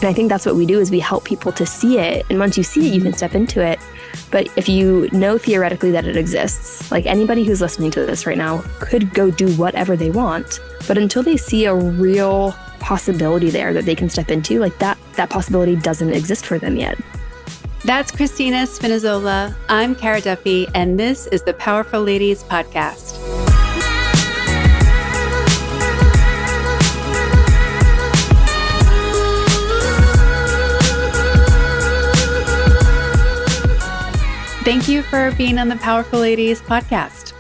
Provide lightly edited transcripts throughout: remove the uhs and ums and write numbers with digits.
And I think that's what we do is we help people to see it. And once you see it, you can step into it. But if you know theoretically that it exists, like anybody who's listening to this right now could go do whatever they want. But until they see a real possibility there that they can step into, like that possibility doesn't exist for them yet. That's Christina Spinazola. I'm Kara Duffy, and this is the Powerful Ladies Podcast. Thank you for being on the Powerful Ladies Podcast.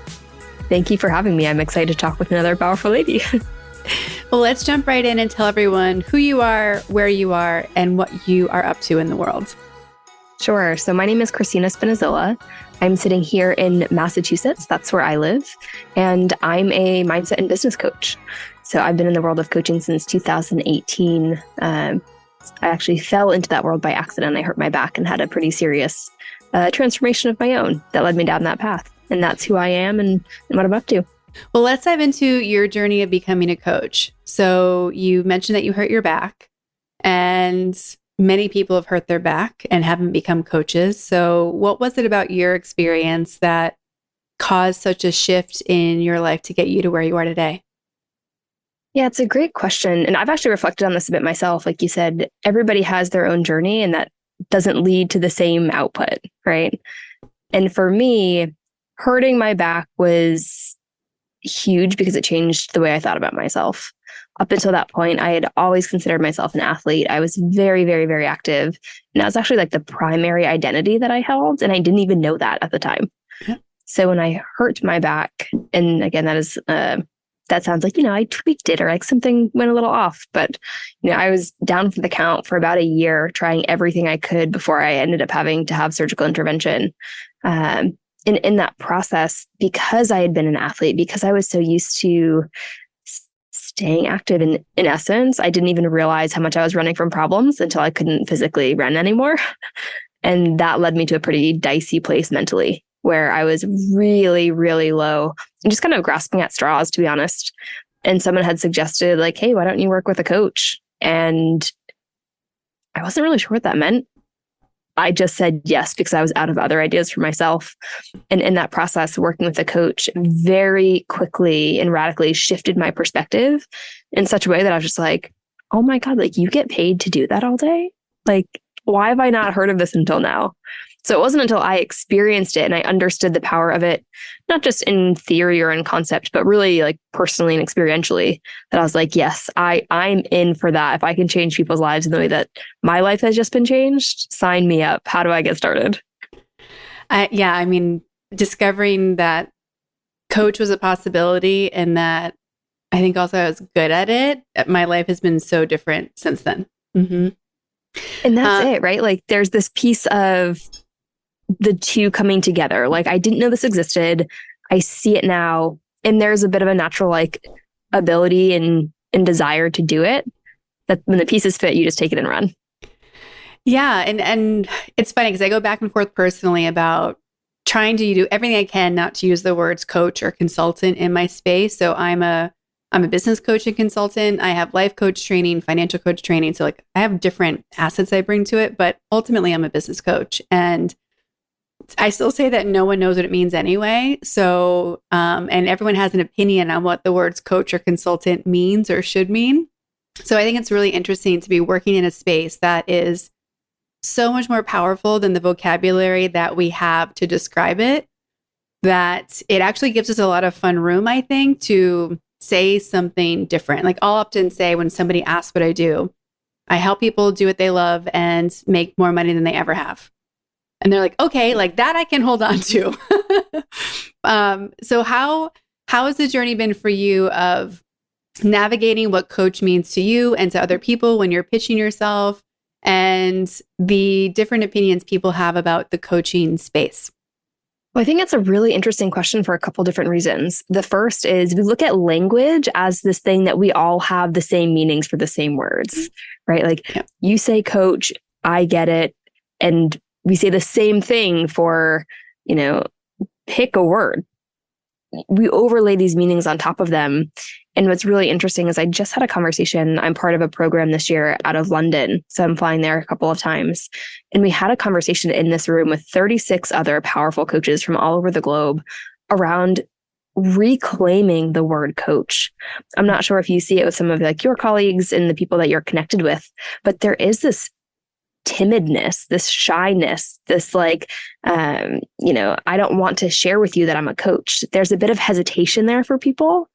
Thank you for having me. I'm excited to talk with another powerful lady. Well, let's jump right in and tell everyone who you are, where you are, and what you are up to in the world. Sure. So my name is Christina Spinazola. I'm sitting here in Massachusetts. That's where I live. And I'm a mindset and business coach. So I've been in the world of coaching since 2018. I actually fell into that world by accident. I hurt my back and had a pretty serious transformation of my own that led me down that path. And that's who I am and what I'm up to. Well, let's dive into your journey of becoming a coach. So you mentioned that you hurt your back, and many people have hurt their back and haven't become coaches. So what was it about your experience that caused such a shift in your life to get you to where you are today? Yeah, it's a great question. And I've actually reflected on this a bit myself. Like you said, everybody has their own journey and that doesn't lead to the same output, right? And for me, hurting my back was huge because it changed the way I thought about myself. Up until that point, I had always considered myself an athlete. I was very, very, very active. And that was actually like the primary identity that I held. And I didn't even know that at the time. Yeah. So when I hurt my back, and again, that sounds like, I tweaked it or like something went a little off. But, I was down for the count for about a year, trying everything I could before I ended up having to have surgical intervention. In that process, because I had been an athlete, because I was so used to staying active in essence, I didn't even realize how much I was running from problems until I couldn't physically run anymore. And that led me to a pretty dicey place mentally, where I was really, really low and just kind of grasping at straws, to be honest. And someone had suggested like, hey, why don't you work with a coach? And I wasn't really sure what that meant. I just said yes because I was out of other ideas for myself. And in that process, working with a coach very quickly and radically shifted my perspective in such a way that I was just like, oh my God, like you get paid to do that all day? Like, why have I not heard of this until now? So it wasn't until I experienced it and I understood the power of it, not just in theory or in concept, but really like personally and experientially, that I was like, yes, I'm in for that. If I can change people's lives in the way that my life has just been changed, sign me up. How do I get started? Discovering that coach was a possibility and that I think also I was good at it. My life has been so different since then. Mm-hmm. And that's it, right? Like there's this piece of the two coming together. Like I didn't know this existed. I see it now. And there's a bit of a natural like ability and desire to do it. That when the pieces fit, you just take it and run. Yeah. And it's funny because I go back and forth personally about trying to do everything I can not to use the words coach or consultant in my space. So I'm a business coach and consultant. I have life coach training, financial coach training. So like I have different assets I bring to it, but ultimately I'm a business coach. And I still say that no one knows what it means anyway. So, and everyone has an opinion on what the words coach or consultant means or should mean. So I think it's really interesting to be working in a space that is so much more powerful than the vocabulary that we have to describe it, that it actually gives us a lot of fun room, I think, to say something different. Like I'll often say when somebody asks what I do, I help people do what they love and make more money than they ever have. And they're like, okay, like that I can hold on to. So how has the journey been for you of navigating what coach means to you and to other people when you're pitching yourself and the different opinions people have about the coaching space? Well, I think it's a really interesting question for a couple different reasons. The first is we look at language as this thing that we all have the same meanings for the same words, right? Like you say coach, I get it. And we say the same thing for, pick a word. we overlay these meanings on top of them. And what's really interesting is I just had a conversation. I'm part of a program this year out of London. So I'm flying there a couple of times. And we had a conversation in this room with 36 other powerful coaches from all over the globe around reclaiming the word coach. I'm not sure if you see it with some of like your colleagues and the people that you're connected with, but there is this timidness, this shyness, this like, I don't want to share with you that I'm a coach. There's a bit of hesitation there for people.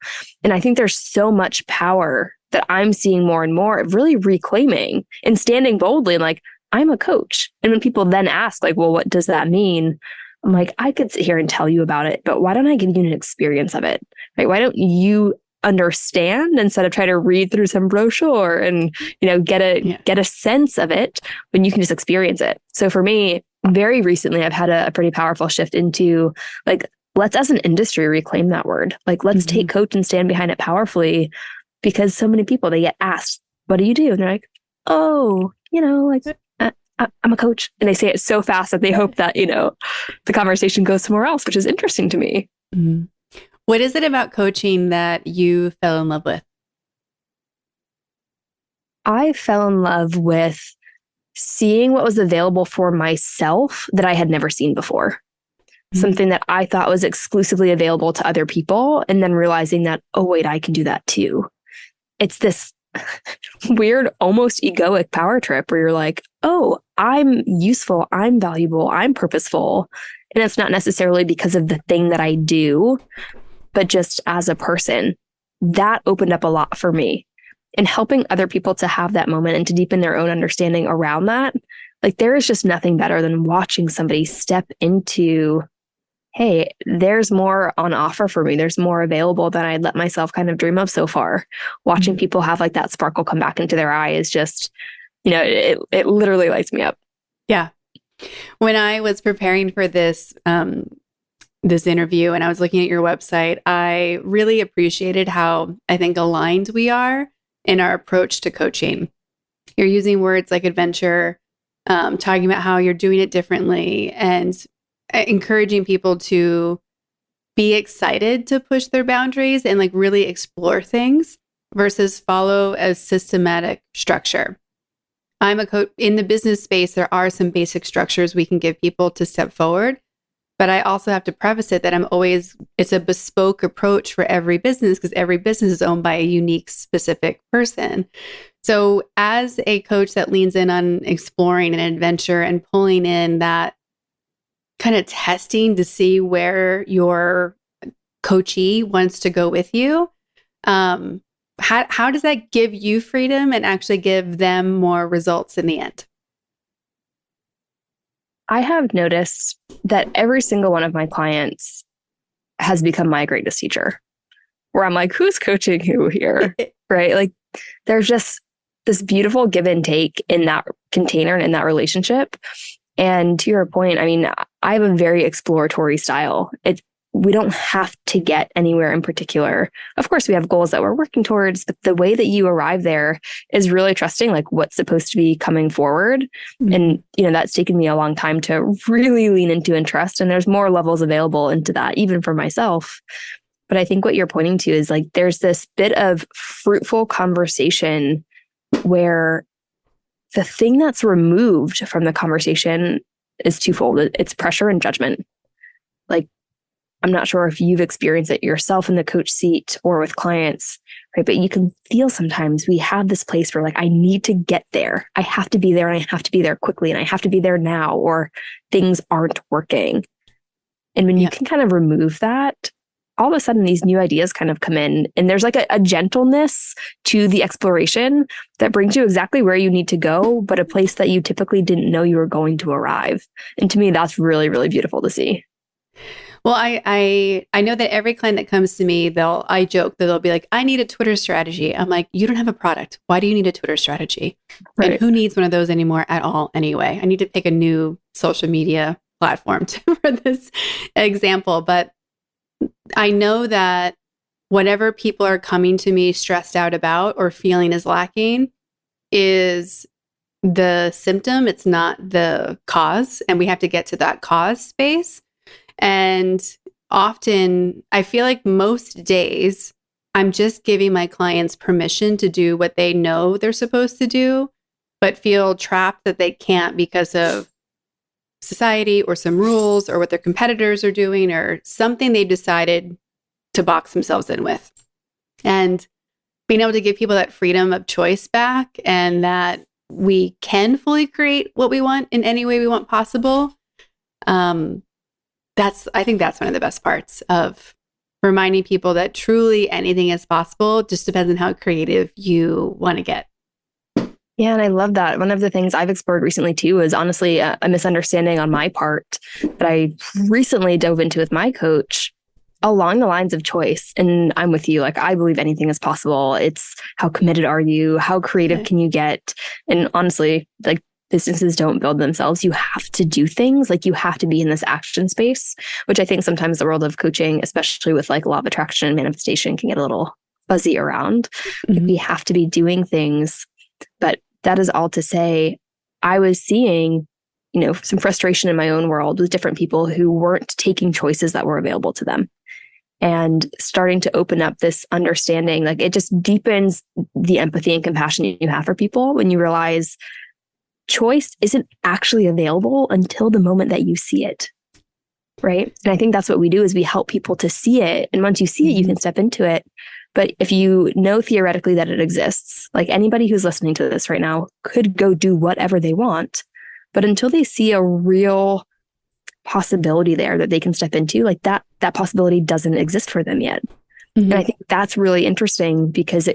And I think there's so much power that I'm seeing more and more of really reclaiming and standing boldly and like, I'm a coach. And when people then ask like, well, what does that mean? I'm like, I could sit here and tell you about it, but why don't I give you an experience of it? Right? Why don't you understand instead of try to read through some brochure and get a sense of it when you can just experience it. So for me, very recently, I've had a pretty powerful shift into like, let's as an industry reclaim that word. Like, let's take coach and stand behind it powerfully, because so many people, they get asked, what do you do? And they're like, oh, I'm a coach. And they say it so fast that they hope that, the conversation goes somewhere else, which is interesting to me. Mm-hmm. What is it about coaching that you fell in love with? I fell in love with seeing what was available for myself that I had never seen before. Mm-hmm. Something that I thought was exclusively available to other people, and then realizing that, oh, wait, I can do that too. It's this weird, almost egoic power trip where you're like, oh, I'm useful, I'm valuable, I'm purposeful. And it's not necessarily because of the thing that I do, but just as a person. That opened up a lot for me. And helping other people to have that moment and to deepen their own understanding around that, like there is just nothing better than watching somebody step into, hey, there's more on offer for me. There's more available than I'd let myself kind of dream of so far. Watching people have like that sparkle come back into their eye is just, it literally lights me up. Yeah. When I was preparing for this interview and I was looking at your website, I really appreciated how I think aligned we are in our approach to coaching. You're using words like adventure, talking about how you're doing it differently, and encouraging people to be excited to push their boundaries and like really explore things versus follow a systematic structure. I'm a coach in the business space. There are some basic structures we can give people to step forward. But I also have to preface it that it's a bespoke approach for every business, because every business is owned by a unique, specific person. So as a coach that leans in on exploring an adventure and pulling in that kind of testing to see where your coachee wants to go with you, how does that give you freedom and actually give them more results in the end? I have noticed that every single one of my clients has become my greatest teacher, where I'm like, who's coaching who here? Right? Like there's just this beautiful give and take in that container and in that relationship. And to your point, I mean, I have a very exploratory style. We don't have to get anywhere in particular. Of course, we have goals that we're working towards, but the way that you arrive there is really trusting like what's supposed to be coming forward. Mm-hmm. And, that's taken me a long time to really lean into and trust. And there's more levels available into that, even for myself. But I think what you're pointing to is like, there's this bit of fruitful conversation where the thing that's removed from the conversation is twofold. It's pressure and judgment. Like, I'm not sure if you've experienced it yourself in the coach seat or with clients, right? But you can feel sometimes we have this place where like, I need to get there. I have to be there and I have to be there quickly and I have to be there now or things aren't working. And when you can kind of remove that, all of a sudden these new ideas kind of come in and there's like a gentleness to the exploration that brings you exactly where you need to go, but a place that you typically didn't know you were going to arrive. And to me, that's really, really beautiful to see. Well, I know that every client that comes to me, I joke that they'll be like, I need a Twitter strategy. I'm like, you don't have a product. Why do you need a Twitter strategy? Right. And who needs one of those anymore at all anyway? I need to pick a new social media platform for this example. But I know that whatever people are coming to me stressed out about or feeling is lacking is the symptom. It's not the cause. And we have to get to that cause space. And often I feel like most days I'm just giving my clients permission to do what they know they're supposed to do, but feel trapped that they can't because of society or some rules or what their competitors are doing or something they've decided to box themselves in with. And being able to give people that freedom of choice back and that we can fully create what we want in any way we want possible. I think that's one of the best parts of reminding people that truly anything is possible. It just depends on how creative you want to get. Yeah, and I love that. One of the things I've explored recently too is honestly a misunderstanding on my part that I recently dove into with my coach along the lines of choice. And I'm with you. Like, I believe anything is possible. It's how committed are you? How creative can you get? And honestly, like, businesses don't build themselves. You have to do things. Like, you have to be in this action space, which I think sometimes the world of coaching, especially with like law of attraction and manifestation, can get a little fuzzy around. Like, we have to be doing things. But that is all to say, I was seeing, some frustration in my own world with different people who weren't taking choices that were available to them. And starting to open up this understanding, like, it just deepens the empathy and compassion you have for people when you realize choice isn't actually available until the moment that you see it. Right. And I think that's what we do is we help people to see it. And once you see it, you can step into it. But if you know theoretically that it exists, like anybody who's listening to this right now could go do whatever they want. But until they see a real possibility there that they can step into, like that possibility doesn't exist for them yet. And I think that's really interesting because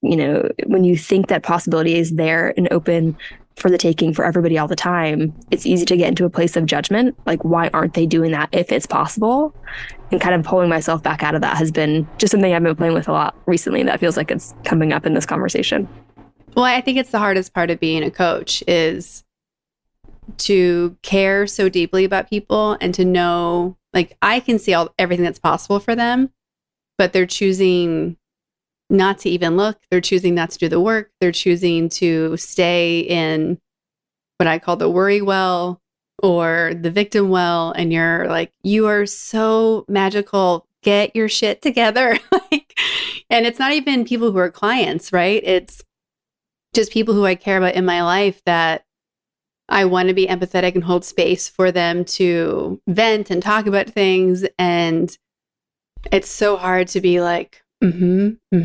when you think that possibility is there and open for the taking for everybody all the time, it's easy to get into a place of judgment. Like, why aren't they doing that if it's possible? And kind of pulling myself back out of that has been just something I've been playing with a lot recently. That feels like it's coming up in this conversation. Well, I think it's the hardest part of being a coach is to care so deeply about people and to know, like, I can see everything that's possible for them, but they're choosing not to even look. They're choosing not to do the work. They're choosing to stay in what I call the worry well or the victim well. And you're like, you are so magical. Get your shit together. And it's not even people who are clients, right? It's just people who I care about in my life that I want to be empathetic and hold space for them to vent and talk about things. And it's so hard to be like, yep.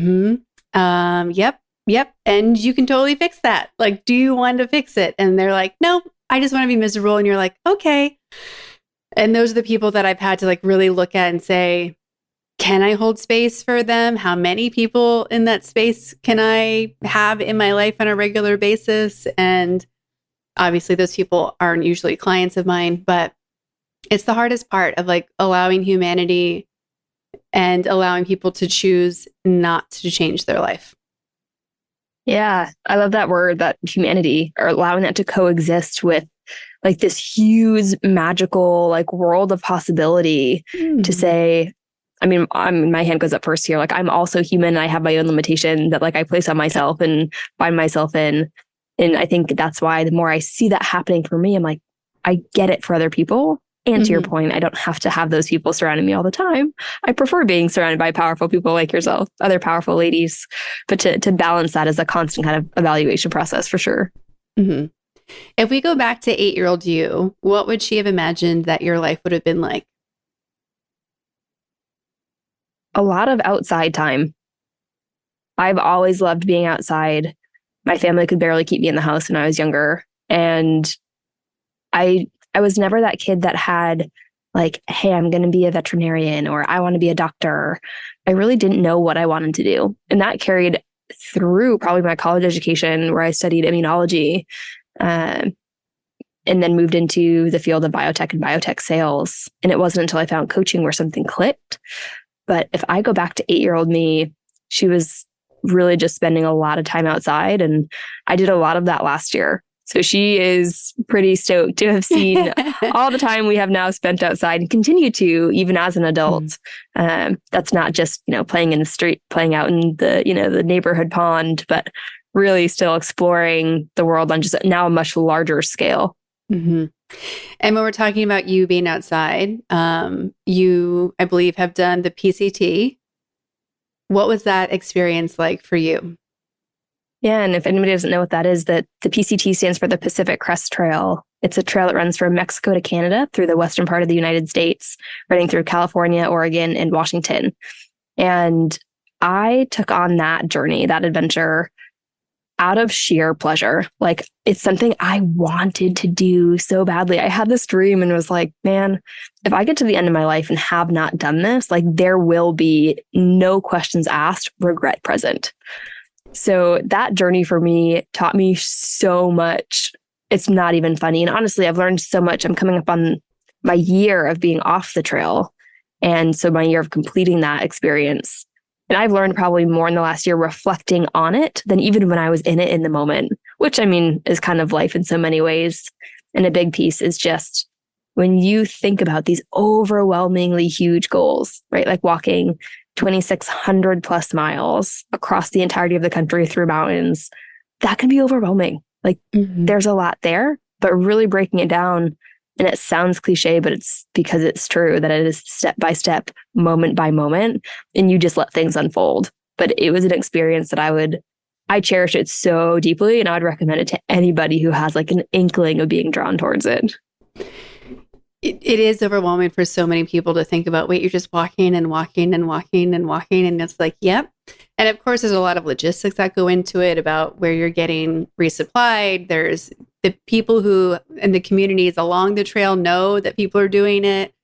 And you can totally fix that. Like, do you want to fix it? And they're like, no, I just want to be miserable. And you're like, okay. And those are the people that I've had to like really look at and say, can I hold space for them? How many people in that space can I have in my life on a regular basis? And obviously those people aren't usually clients of mine, but it's the hardest part of like allowing humanity and allowing people to choose not to change their life. Yeah, I love that word, that humanity, or allowing that to coexist with like this huge magical like world of possibility to say, I mean, my hand goes up first here. Like, I'm also human. I have my own limitation that like I place on myself and find myself in. And I think that's why the more I see that happening for me, I'm like, I get it for other people. And to your point, I don't have to have those people surrounding me all the time. I prefer being surrounded by powerful people like yourself, other powerful ladies. But to balance that is a constant kind of evaluation process for sure. If we go back to 8-year-old you, what would she have imagined that your life would have been like? A lot of outside time. I've always loved being outside. My family could barely keep me in the house when I was younger. And I was never that kid that had like, hey, I'm going to be a veterinarian or I want to be a doctor. I really didn't know what I wanted to do. And that carried through probably my college education where I studied immunology and then moved into the field of biotech and biotech sales. And it wasn't until I found coaching where something clicked. But if I go back to 8-year-old me, she was really just spending a lot of time outside. And I did a lot of that last year. So she is pretty stoked to have seen all the time we have now spent outside and continue to, even as an adult. That's not just, playing in the street, playing out in the, the neighborhood pond, but really still exploring the world on just now a much larger scale. And when we're talking about you being outside, you, I believe, have done the PCT. What was that experience like for you? Yeah, and if anybody doesn't know what that is, that the PCT stands for the Pacific Crest Trail. It's a trail that runs from Mexico to Canada through the western part of the United States, running through California, Oregon, and Washington. And I took on that journey, that adventure, out of sheer pleasure. Like, it's something I wanted to do so badly. I had this dream and was like, man, if I get to the end of my life and have not done this, like, there will be no questions asked, regret present. So that journey for me taught me so much. It's not even funny. And honestly, I've learned so much. I'm coming up on my year of being off the trail. And so my year of completing that experience. And I've learned probably more in the last year reflecting on it than even when I was in it in the moment, which I mean is kind of life in so many ways. And a big piece is just when you think about these overwhelmingly huge goals, right? Like walking 2,600 plus miles across the entirety of the country through mountains, that can be overwhelming. Like there's a lot there, but really breaking it down. And it sounds cliche, but it's because it's true that it is step by step, moment by moment, and you just let things unfold. But it was an experience that I cherish it so deeply, and I would recommend it to anybody who has like an inkling of being drawn towards it. It is overwhelming for so many people to think about, wait, you're just walking and walking and walking and walking. And it's like, yep. And of course, there's a lot of logistics that go into it about where you're getting resupplied. There's the people who and the communities along the trail know that people are doing it.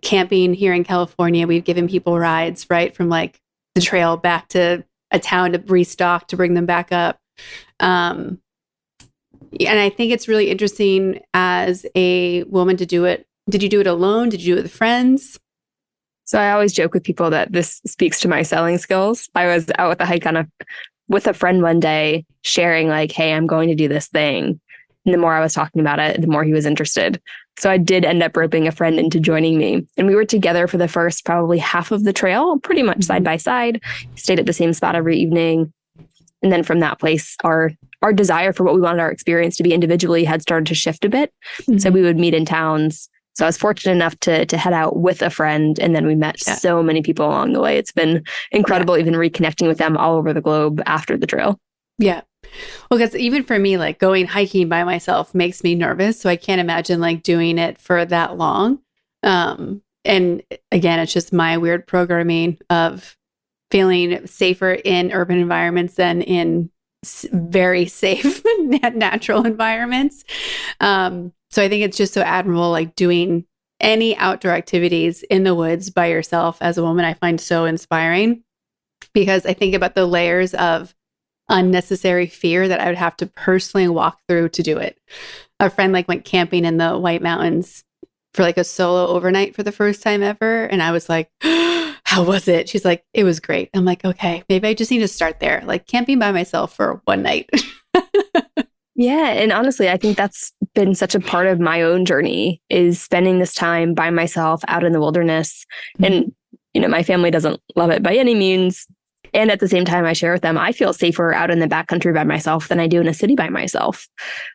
Camping here in California, we've given people rides, right, from like the trail back to a town to restock to bring them back up. And I think it's really interesting as a woman to do it. Did you do it alone? Did you do it with friends? So I always joke with people that this speaks to my selling skills. I was out with a hike with a friend one day sharing like, hey, I'm going to do this thing. And the more I was talking about it, the more he was interested. So I did end up roping a friend into joining me. And we were together for the first probably half of the trail, pretty much side by side, stayed at the same spot every evening. And then from that place, our desire for what we wanted our experience to be individually had started to shift a bit. So we would meet in towns. So I was fortunate enough to head out with a friend, and then we met so many people along the way. It's been incredible, even reconnecting with them all over the globe after the trail. Yeah. Well, because even for me, like going hiking by myself makes me nervous. So I can't imagine like doing it for that long. And again, it's just my weird programming of feeling safer in urban environments than in very safe natural environments. So I think it's just so admirable, like doing any outdoor activities in the woods by yourself as a woman. I find so inspiring because I think about the layers of unnecessary fear that I would have to personally walk through to do it. A friend like went camping in the White Mountains for like a solo overnight for the first time ever. And I was like, how was it? She's like, it was great. I'm like, okay, maybe I just need to start there, like camping by myself for one night. Yeah. And honestly, I think that's been such a part of my own journey is spending this time by myself out in the wilderness. And, my family doesn't love it by any means. And at the same time, I share with them, I feel safer out in the backcountry by myself than I do in a city by myself.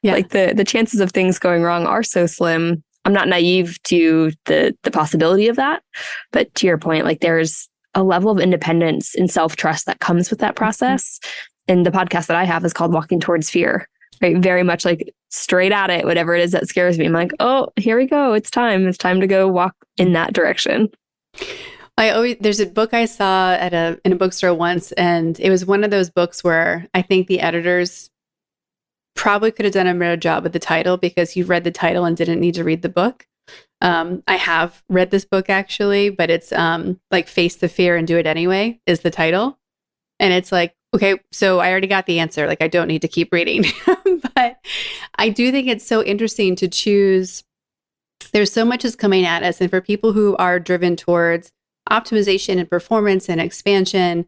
Yeah. Like the chances of things going wrong are so slim. I'm not naive to the possibility of that. But to your point, like there's a level of independence and self-trust that comes with that process. And the podcast that I have is called Walking Towards Fear, right? Very much like straight at it, whatever it is that scares me. I'm like, oh, here we go. It's time. It's time to go walk in that direction. There's a book I saw in a bookstore once, and it was one of those books where I think the editors probably could have done a better job with the title because you read the title and didn't need to read the book. I have read this book actually, but it's like Face the Fear and Do It Anyway is the title. And it's like, okay, so I already got the answer. Like I don't need to keep reading. But I do think it's so interesting to choose. There's so much is coming at us. And for people who are driven towards optimization and performance and expansion,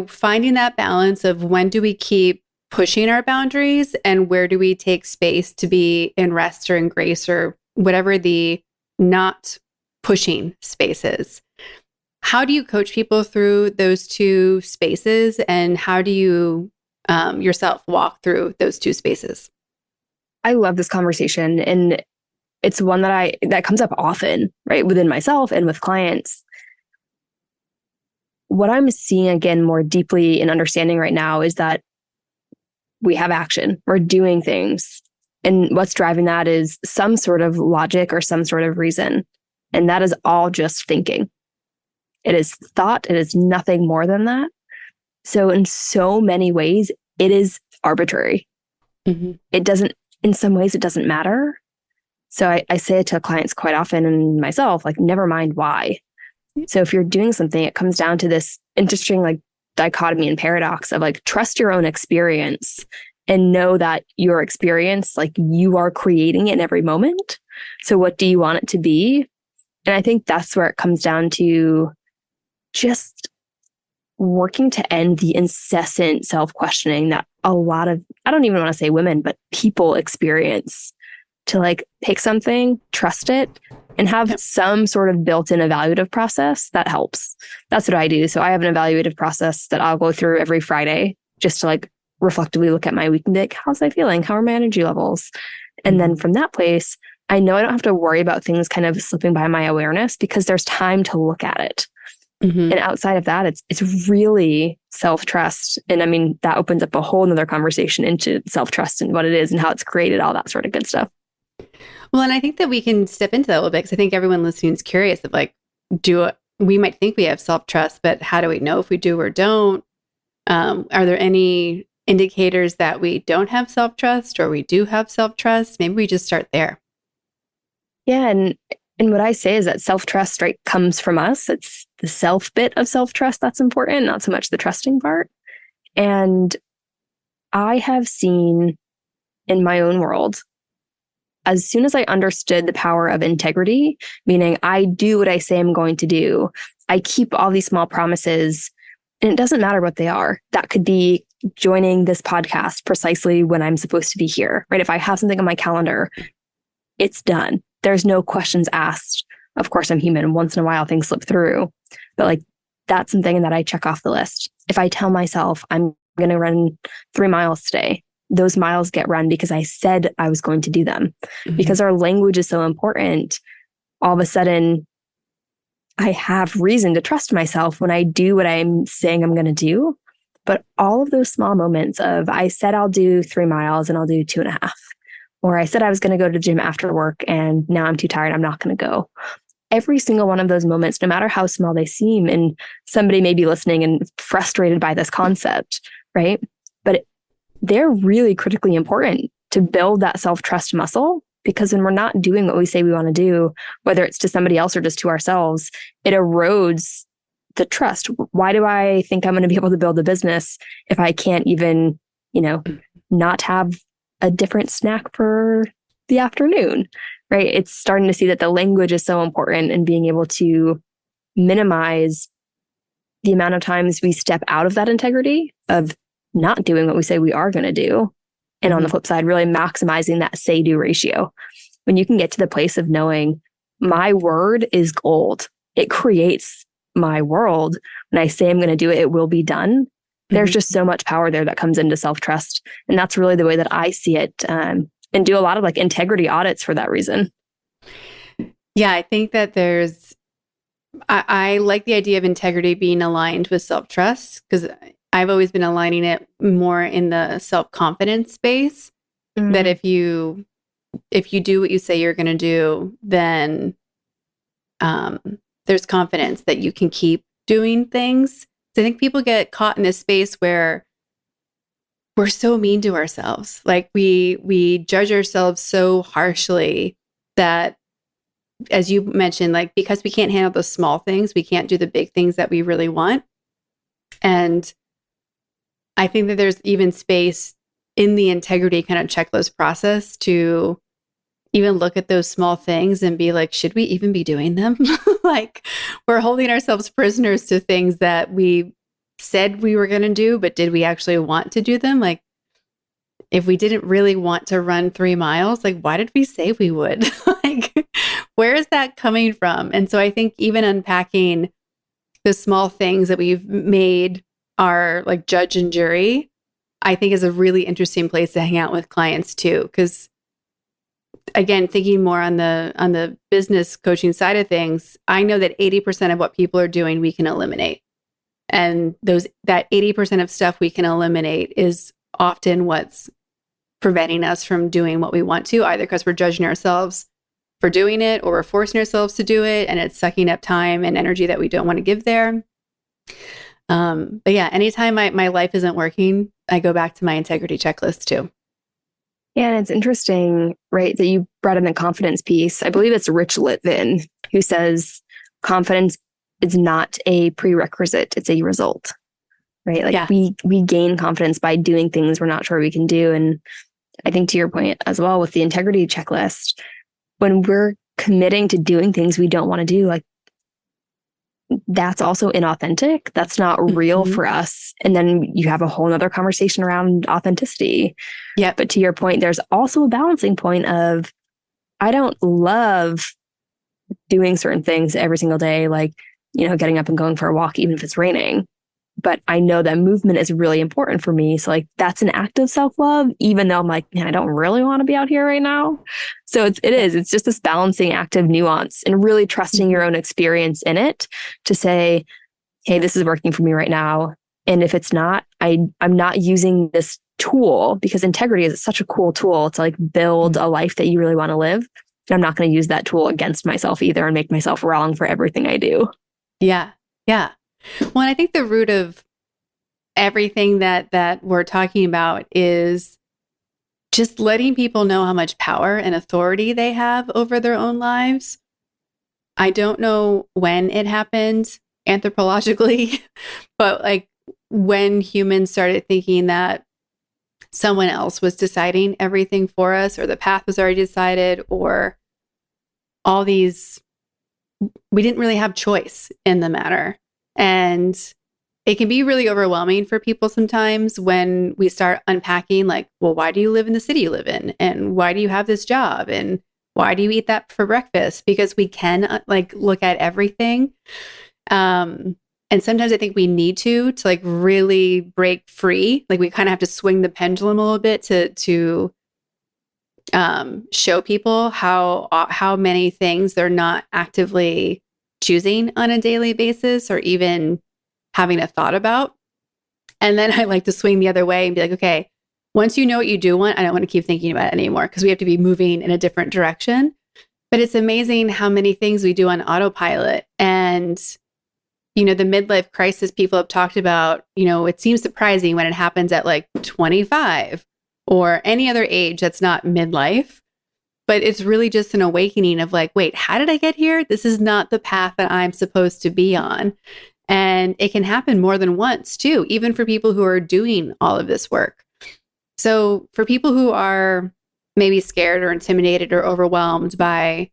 finding that balance of when do we keep pushing our boundaries and where do we take space to be in rest or in grace or whatever the not pushing space is. How do you coach people through those two spaces, and how do you yourself walk through those two spaces? I love this conversation, and it's one that comes up often, right? Within myself and with clients. What I'm seeing again more deeply in understanding right now is that we have action, we're doing things. And what's driving that is some sort of logic or some sort of reason. And that is all just thinking. It is thought, it is nothing more than that. So in so many ways, it is arbitrary. It doesn't, in some ways, it doesn't matter. So I say it to clients quite often, and myself, like, never mind why. So if you're doing something, it comes down to this interesting like dichotomy and paradox of like, trust your own experience and know that your experience, like, you are creating it in every moment. So what do you want it to be? And I think that's where it comes down to just working to end the incessant self-questioning that a lot of, I don't even want to say women, but people experience, to like pick something, trust it, and have some sort of built-in evaluative process that helps. That's what I do. So I have an evaluative process that I'll go through every Friday just to like reflectively look at my week and be like, how's I feeling? How are my energy levels? And then from that place, I know I don't have to worry about things kind of slipping by my awareness because there's time to look at it. And outside of that, it's really self-trust. And I mean, that opens up a whole nother conversation into self-trust and what it is and how it's created, all that sort of good stuff. Well, and I think that we can step into that a little bit because I think everyone listening is curious of like, we might think we have self-trust, but how do we know if we do or don't? Are there any indicators that we don't have self-trust or we do have self-trust? Maybe we just start there. Yeah. And what I say is that self-trust, right, comes from us. It's the self bit of self-trust that's important, not so much the trusting part. And I have seen in my own world, as soon as I understood the power of integrity, meaning I do what I say I'm going to do, I keep all these small promises, and it doesn't matter what they are. That could be joining this podcast precisely when I'm supposed to be here, right? If I have something on my calendar, it's done. There's no questions asked. Of course, I'm human. Once in a while, things slip through. But like, that's something that I check off the list. If I tell myself I'm going to run 3 miles today, those miles get run because I said I was going to do them. Because our language is so important, all of a sudden, I have reason to trust myself when I do what I'm saying I'm going to do. But all of those small moments of, I said I'll do 3 miles and I'll do 2.5. Or I said I was going to go to the gym after work and now I'm too tired, I'm not going to go. Every single one of those moments, no matter how small they seem, and somebody may be listening and frustrated by this concept, right? But they're really critically important to build that self-trust muscle, because when we're not doing what we say we want to do, whether it's to somebody else or just to ourselves, it erodes the trust. Why do I think I'm going to be able to build a business if I can't even, not have a different snack for the afternoon, right? It's starting to see that the language is so important, and being able to minimize the amount of times we step out of that integrity of not doing what we say we are going to do. And on the flip side, really maximizing that say-do ratio. When you can get to the place of knowing my word is gold, it creates my world. When I say I'm going to do it, it will be done. There's just so much power there that comes into self-trust. And that's really the way that I see it, and do a lot of like integrity audits for that reason. Yeah, I think that I like the idea of integrity being aligned with self-trust, because I've always been aligning it more in the self-confidence space. That if you do what you say you're going to do, then there's confidence that you can keep doing things. So I think people get caught in this space where we're so mean to ourselves. Like we judge ourselves so harshly that, as you mentioned, like, because we can't handle the small things, we can't do the big things that we really want. And I think that there's even space in the integrity kind of checklist process to even look at those small things and be like, should we even be doing them? Like, we're holding ourselves prisoners to things that we said we were going to do, but did we actually want to do them? Like, if we didn't really want to run 3 miles, like, why did we say we would? Like, where is that coming from? And so I think even unpacking the small things that we've made our like judge and jury, I think is a really interesting place to hang out with clients too. Because again, thinking more on the business coaching side of things, I know that 80% of what people are doing, we can eliminate. And that 80% of stuff we can eliminate is often what's preventing us from doing what we want to, either because we're judging ourselves for doing it or we're forcing ourselves to do it, and it's sucking up time and energy that we don't want to give there. But yeah, anytime my life isn't working, I go back to my integrity checklist too. Yeah, and it's interesting, right, that you brought in the confidence piece. I believe it's Rich Litvin who says confidence is not a prerequisite, it's a result, right? Like Yeah. we gain confidence by doing things we're not sure we can do. And I think to your point as well with the integrity checklist, when we're committing to doing things we don't want to do, like that's also inauthentic. That's not real for us. And then you have a whole nother conversation around authenticity. Yeah. But to your point, there's also a balancing point of, I don't love doing certain things every single day, like, getting up and going for a walk, even if it's raining. But I know that movement is really important for me. So like, that's an act of self-love, even though I'm like, man, I don't really want to be out here right now. So it's just this balancing act of nuance and really trusting your own experience in it to say, hey, this is working for me right now. And if it's not, I'm not using this tool, because integrity is such a cool tool to like build a life that you really want to live. And I'm not going to use that tool against myself either and make myself wrong for everything I do. Yeah. Yeah. Well, and I think the root of everything that we're talking about is just letting people know how much power and authority they have over their own lives. I don't know when it happened anthropologically, but like when humans started thinking that someone else was deciding everything for us, or the path was already decided, or all these, we didn't really have choice in the matter. And it can be really overwhelming for people sometimes when we start unpacking, like, well, why do you live in the city you live in? And why do you have this job? And why do you eat that for breakfast? Because we can like look at everything. And sometimes I think we need to like really break free. Like we kind of have to swing the pendulum a little bit to show people how many things they're not actively choosing on a daily basis or even having a thought about. And then I like to swing the other way and be like, okay, once you know what you do want, I don't want to keep thinking about it anymore, because we have to be moving in a different direction. But it's amazing how many things we do on autopilot. And, the midlife crisis people have talked about, it seems surprising when it happens at like 25 or any other age that's not midlife. But it's really just an awakening of like, wait, how did I get here? This is not the path that I'm supposed to be on. And it can happen more than once too, even for people who are doing all of this work. So for people who are maybe scared or intimidated or overwhelmed by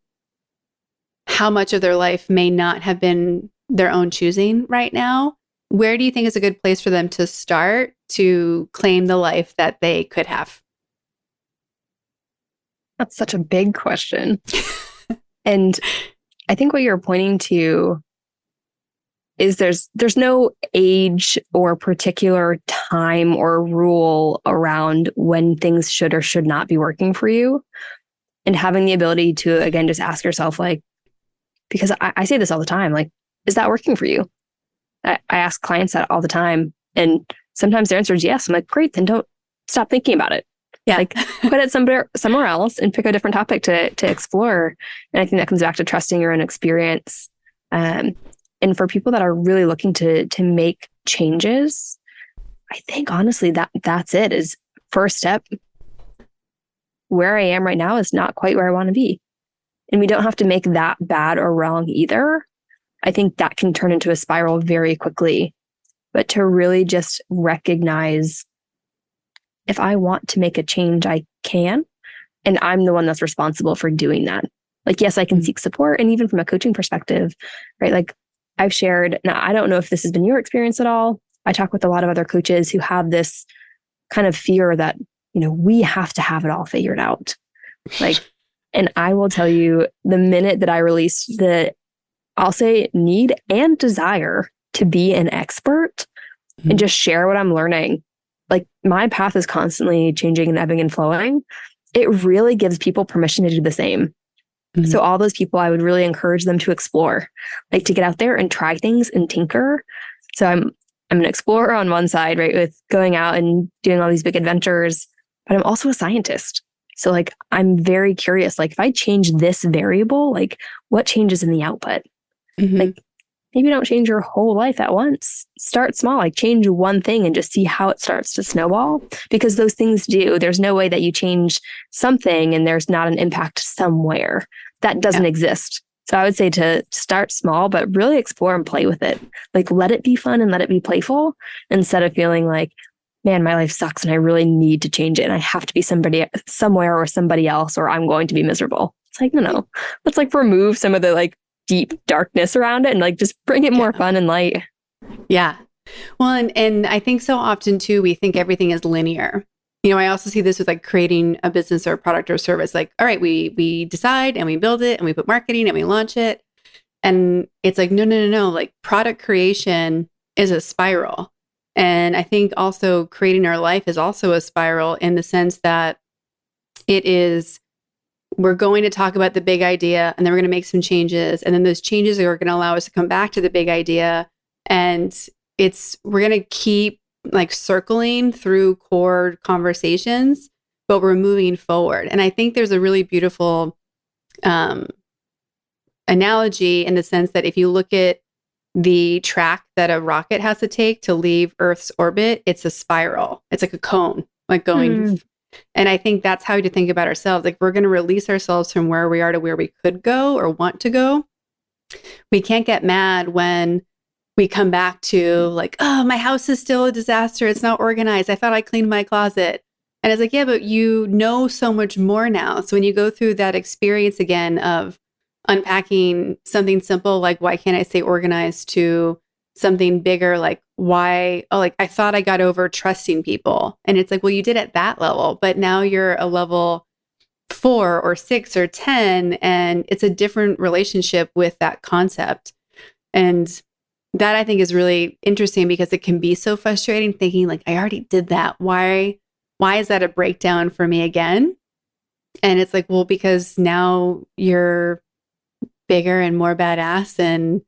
how much of their life may not have been their own choosing right now, where do you think is a good place for them to start to claim the life that they could have? That's such a big question. And I think what you're pointing to is there's no age or particular time or rule around when things should or should not be working for you. And having the ability to, again, just ask yourself, like, because I say this all the time, like, is that working for you? I ask clients that all the time. And sometimes their answer is yes. I'm like, great, then don't stop thinking about it. Yeah. Like put it somewhere else and pick a different topic to explore. And I think that comes back to trusting your own experience. And for people that are really looking to make changes, I think honestly that's it. Is first step. Where I am right now is not quite where I want to be. And we don't have to make that bad or wrong either. I think that can turn into a spiral very quickly. But to really just recognize, if I want to make a change, I can. And I'm the one that's responsible for doing that. Like, yes, I can seek support. And even from a coaching perspective, right? Like I've shared, now I don't know if this has been your experience at all. I talk with a lot of other coaches who have this kind of fear that, we have to have it all figured out. Like, and I will tell you, the minute that I released I'll say need and desire to be an expert and just share what I'm learning, like my path is constantly changing and ebbing and flowing. it really gives people permission to do the same. Mhm. So all those people, I would really encourage them to explore, like to get out there and try things and tinker. So I'm an explorer on one side, right, with going out and doing all these big adventures, but I'm also a scientist. So like I'm very curious, like if I change this variable, like what changes in the output? Mhm. Like maybe don't change your whole life at once. Start small, like change one thing and just see how it starts to snowball, because those things do. There's no way that you change something and there's not an impact somewhere. That doesn't exist. So I would say to start small, but really explore and play with it. Like let it be fun and let it be playful instead of feeling like, man, my life sucks and I really need to change it. And I have to be somebody somewhere or somebody else, or I'm going to be miserable. It's like, no. Let's like remove some of the like deep darkness around it and like just bring it more fun and light. Yeah. Well, and I think so often too, we think everything is linear. You know, I also see this with like creating a business or a product or service. Like, all right, we decide and we build it and we put marketing and we launch it. And it's like, no. Like product creation is a spiral. And I think also creating our life is also a spiral in the sense that we're going to talk about the big idea and then we're going to make some changes. And then those changes are going to allow us to come back to the big idea. And we're going to keep like circling through core conversations, but we're moving forward. And I think there's a really beautiful analogy in the sense that if you look at the track that a rocket has to take to leave Earth's orbit, it's a spiral. It's like a cone, like going. And I think that's how to think about ourselves. Like we're going to release ourselves from where we are to where we could go or want to go. We can't get mad when we come back to like, oh, my house is still a disaster. It's not organized. I thought I cleaned my closet. And it's like, yeah, but you know so much more now. So when you go through that experience again of unpacking something simple, like why can't I stay organized, to something bigger, like why, oh, like I thought I got over trusting people. And it's like, well, you did at that level, but now you're a level 4 or 6 or 10, and it's a different relationship with that concept. And that I think is really interesting because it can be so frustrating thinking like, I already did that. Why is that a breakdown for me again? And it's like, well, because now you're bigger and more badass, and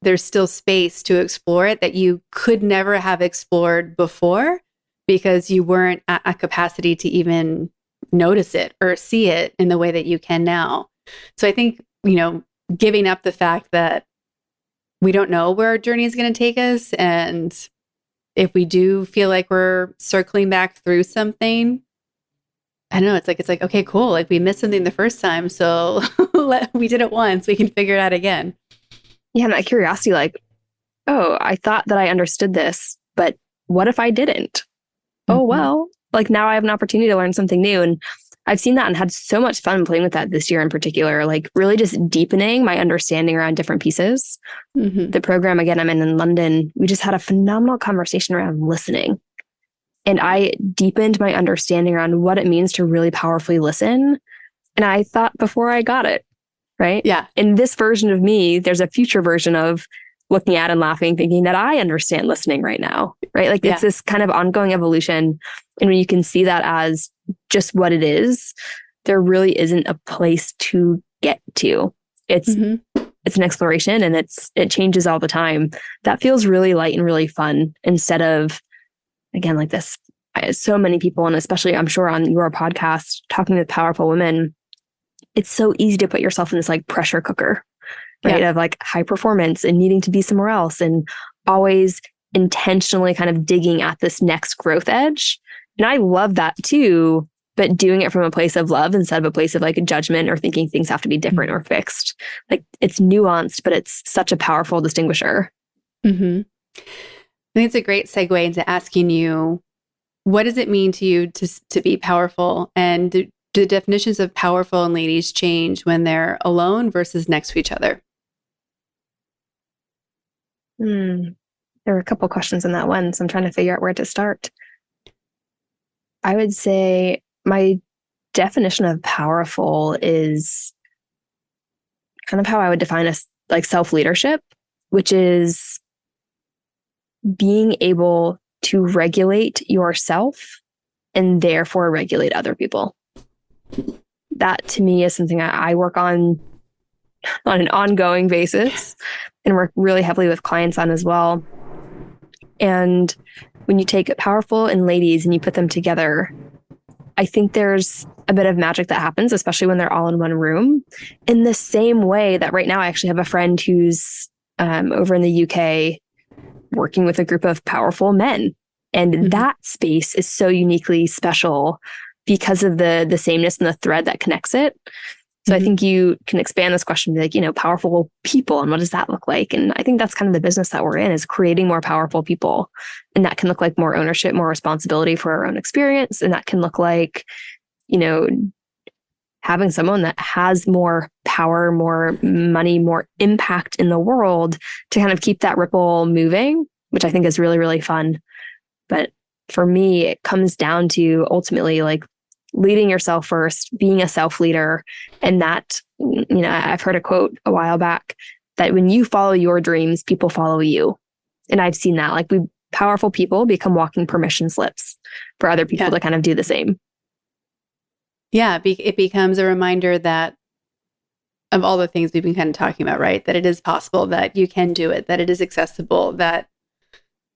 there's still space to explore it that you could never have explored before because you weren't at a capacity to even notice it or see it in the way that you can now. So I think, giving up the fact that we don't know where our journey is going to take us. And if we do feel like we're circling back through something, I don't know, it's like, okay, cool. Like we missed something the first time. So we did it once, we can figure it out again. Yeah. And that curiosity, like, oh, I thought that I understood this, but what if I didn't? Oh, well, like now I have an opportunity to learn something new. And I've seen that and had so much fun playing with that this year in particular, like really just deepening my understanding around different pieces. The program, again, I'm in London, we just had a phenomenal conversation around listening. And I deepened my understanding around what it means to really powerfully listen. And I thought before I got it, right? Yeah. In this version of me, there's a future version of looking at and laughing, thinking that I understand listening right now, right? Like it's this kind of ongoing evolution. And when you can see that as just what it is, there really isn't a place to get to. It's an exploration, and it changes all the time. That feels really light and really fun instead of, again, like this, so many people, and especially I'm sure on your podcast, talking with powerful women, it's so easy to put yourself in this like pressure cooker, right? Of like high performance and needing to be somewhere else and always intentionally kind of digging at this next growth edge. And I love that too, but doing it from a place of love instead of a place of like a judgment or thinking things have to be different or fixed. Like it's nuanced, but it's such a powerful distinguisher. I think it's a great segue into asking you, what does it mean to you to be powerful? And do the definitions of powerful and ladies change when they're alone versus next to each other? There were a couple questions in that one, so I'm trying to figure out where to start. I would say my definition of powerful is kind of how I would define like self-leadership, which is being able to regulate yourself and therefore regulate other people. That to me is something I work on an ongoing basis and work really heavily with clients on as well. And when you take powerful and ladies and you put them together, I think there's a bit of magic that happens, especially when they're all in one room. In the same way that right now, I actually have a friend who's over in the UK working with a group of powerful men. And that space is so uniquely special because of the sameness and the thread that connects it. So I think you can expand this question to like, powerful people and what does that look like? And I think that's kind of the business that we're in, is creating more powerful people. And that can look like more ownership, more responsibility for our own experience. And that can look like, having someone that has more power, more money, more impact in the world to kind of keep that ripple moving, which I think is really, really fun. But for me, it comes down to ultimately like leading yourself first, being a self-leader. And that, I've heard a quote a while back that when you follow your dreams, people follow you. And I've seen that, like powerful people become walking permission slips for other people to kind of do the same. Yeah, it becomes a reminder that of all the things we've been kind of talking about, right? That it is possible, that you can do it, that it is accessible,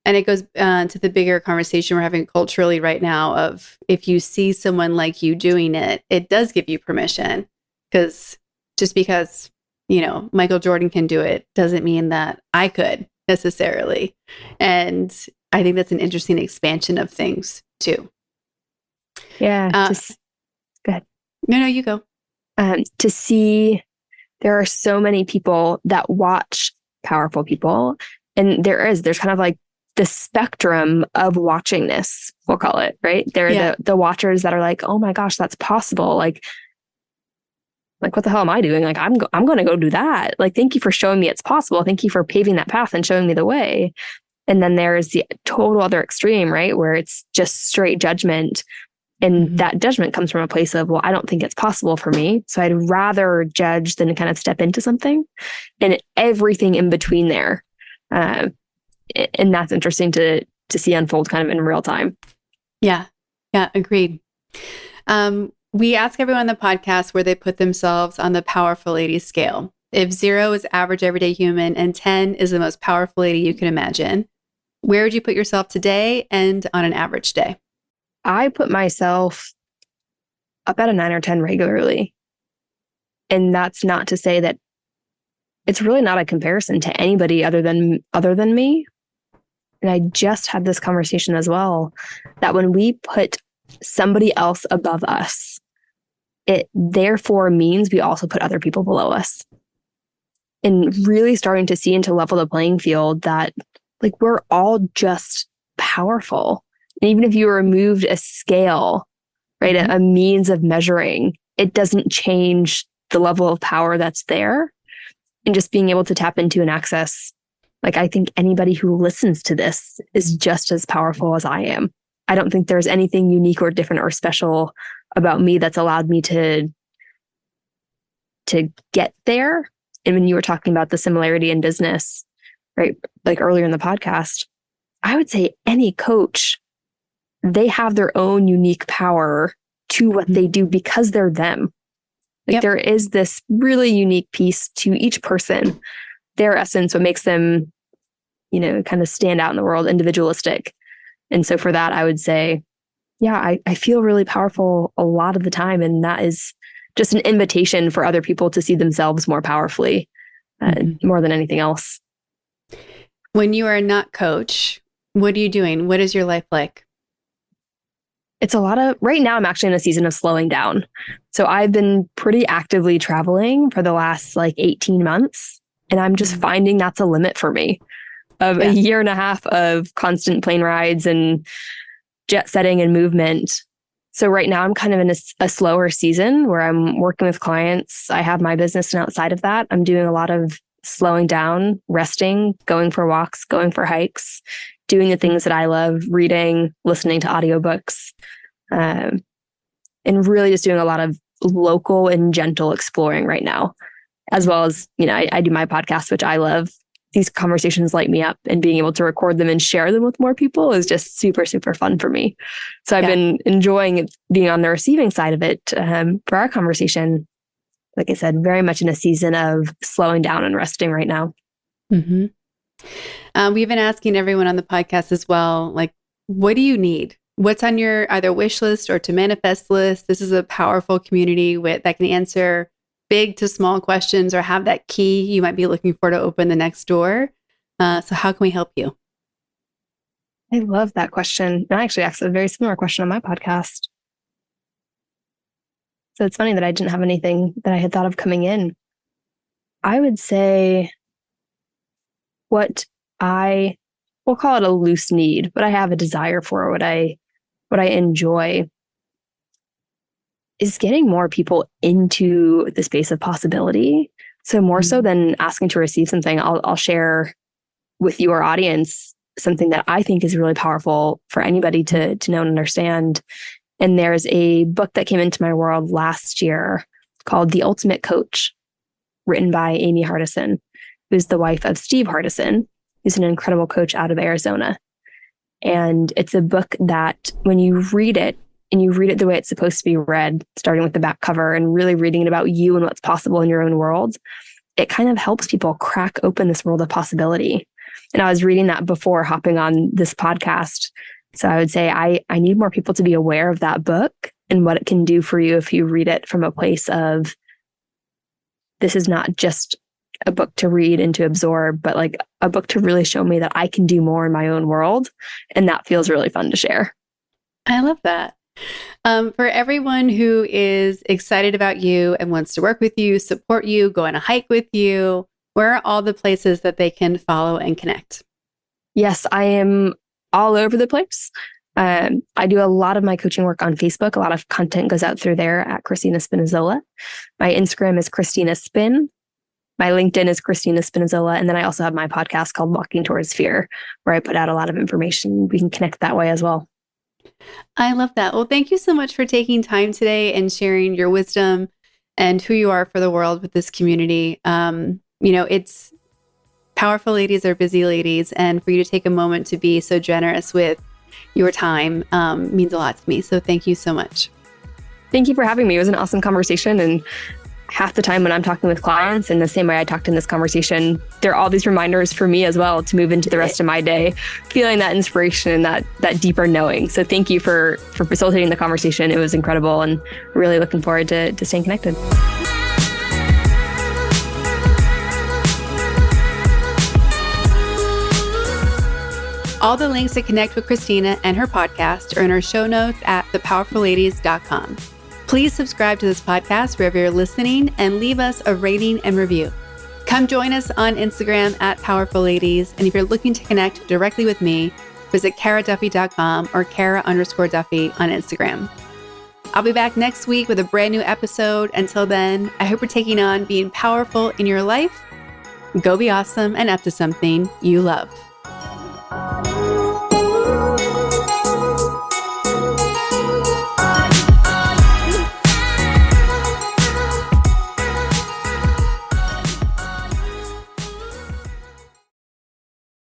and it goes to the bigger conversation we're having culturally right now of if you see someone like you doing it, it does give you permission. Because just because, Michael Jordan can do it doesn't mean that I could necessarily. And I think that's an interesting expansion of things too. Yeah. Go ahead. No, you go. To see there are so many people that watch powerful people. And there's kind of like the spectrum of watchingness, we'll call it, right? There are the watchers that are like, oh my gosh, that's possible. Like what the hell am I doing? Like, I'm going to go do that. Like, thank you for showing me it's possible. Thank you for paving that path and showing me the way. And then there's the total other extreme, right? Where it's just straight judgment. And that judgment comes from a place of, well, I don't think it's possible for me. So I'd rather judge than kind of step into something, and everything in between there. And that's interesting to see unfold kind of in real time. Yeah, agreed. We ask everyone on the podcast where they put themselves on the powerful lady scale. If 0 is average everyday human and 10 is the most powerful lady you can imagine, where would you put yourself today and on an average day? I put myself up at a 9 or 10 regularly. And that's not to say that it's really not a comparison to anybody other than me. And I just had this conversation as well, that when we put somebody else above us, it therefore means we also put other people below us. And really starting to see and to level the playing field that like we're all just powerful. And even if you removed a scale, right, a means of measuring, it doesn't change the level of power that's there. And just being able to tap into and access, like, I think anybody who listens to this is just as powerful as I am. I don't think there's anything unique or different or special about me that's allowed me to get there. And when you were talking about the similarity in business, right, like earlier in the podcast, I would say any coach, they have their own unique power to what they do because they're them. Like there is this really unique piece to each person, their essence, what makes them, kind of stand out in the world, individualistic. And so for that, I would say, I feel really powerful a lot of the time. And that is just an invitation for other people to see themselves more powerfully, more than anything else. When you are not coach, what are you doing? What is your life like? It's a lot of, right now I'm actually in a season of slowing down. So I've been pretty actively traveling for the last 18 months. And I'm just finding that's a limit for me of a year and a half of constant plane rides and jet setting and movement. So right now I'm kind of in a slower season where I'm working with clients. I have my business, and outside of that, I'm doing a lot of slowing down, resting, going for walks, going for hikes, doing the things that I love, reading, listening to audiobooks, and really just doing a lot of local and gentle exploring right now, as well as, I do my podcast, which I love. these conversations light me up, and being able to record them and share them with more people is just super, super fun for me. So I've been enjoying being on the receiving side of it for our conversation. Like I said, very much in a season of slowing down and resting right now. Mm-hmm. We've been asking everyone on the podcast as well, like, what do you need? What's on your either wish list or to manifest list? This is a powerful community that can answer big to small questions or have that key you might be looking for to open the next door. So how can we help you? I love that question. And I actually asked a very similar question on my podcast. So it's funny that I didn't have anything that I had thought of coming in. I would say what we'll call it a loose need, what I have a desire for, what I enjoy is getting more people into the space of possibility. So more so than asking to receive something, I'll share with your audience something that I think is really powerful for anybody to know and understand. And there's a book that came into my world last year called The Ultimate Coach, written by Amy Hardison, who's the wife of Steve Hardison, who's an incredible coach out of Arizona. And it's a book that when you read it, and you read it the way it's supposed to be read, starting with the back cover and really reading it about you and what's possible in your own world, it kind of helps people crack open this world of possibility. And I was reading that before hopping on this podcast. So I would say I need more people to be aware of that book and what it can do for you if you read it from a place of, this is not just a book to read and to absorb, but like a book to really show me that I can do more in my own world. And that feels really fun to share. I love that. For everyone who is excited about you and wants to work with you, support you, go on a hike with you, where are all the places that they can follow and connect? Yes, I am all over the place. I do a lot of my coaching work on Facebook. A lot of content goes out through there at Christina Spinazola. My Instagram is Christina Spin. My LinkedIn is Christina Spinazola. And then I also have my podcast called Walking Towards Fear, where I put out a lot of information. We can connect that way as well. I love that. Well, thank you so much for taking time today and sharing your wisdom and who you are for the world with this community. It's powerful ladies are busy ladies. And for you to take a moment to be so generous with your time means a lot to me. So thank you so much. Thank you for having me. It was an awesome conversation. And half the time when I'm talking with clients, in the same way I talked in this conversation, there are all these reminders for me as well to move into the rest of my day, feeling that inspiration and that deeper knowing. So thank you for facilitating the conversation. It was incredible, and really looking forward to staying connected. All the links to connect with Christina and her podcast are in our show notes at thepowerfulladies.com. Please subscribe to this podcast wherever you're listening and leave us a rating and review. Come join us on Instagram at Powerful Ladies. And if you're looking to connect directly with me, visit karaduffy.com or Kara_Duffy on Instagram. I'll be back next week with a brand new episode. Until then, I hope you're taking on being powerful in your life. Go be awesome and up to something you love.